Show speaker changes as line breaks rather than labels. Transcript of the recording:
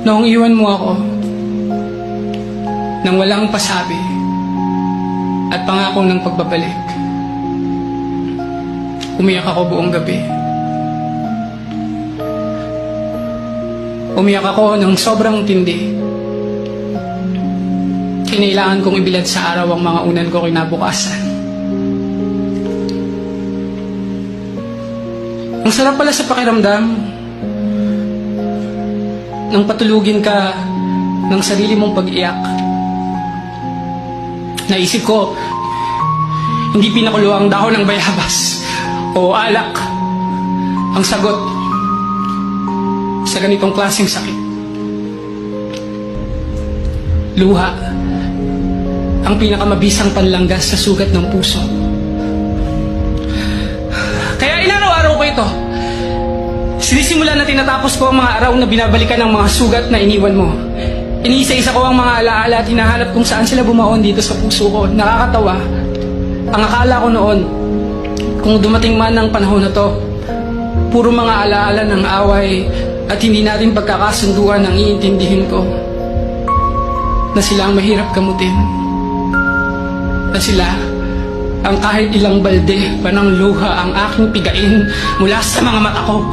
Noong iwan mo ako, nang walang pasabi at pangako ng pagbabalik, umiyak ako buong gabi. Umiyak ako ng sobrang tindi. Kinailangan kong ibilad sa araw ang mga unan ko kinabukasan. Ang sarap pala sa pakiramdam nang patulugin ka ng sarili mong pag-iyak. Naisip ko, hindi pinakulo ang dahon ng bayabas o alak ang sagot sa ganitong klaseng sakit. Luha ang pinakamabisang panlanggas sa sugat ng puso. Kaya inaraw-araw ko ito. Sinisimula na tinatapos ko ang mga araw na binabalikan ng mga sugat na iniwan mo. Iniisa-isa ko ang mga alaala at hinahanap kung saan sila bumaon dito sa puso ko. Nakakatawa. Ang akala ko noon, kung dumating man ang panahon na to, puro mga alaala ng away at hindi natin pagkakasunduan ang iintindihin ko na sila ang mahirap gamutin. Na sila ang kahit ilang balde pa ng luha ang aking pigain mula sa mga mata ko.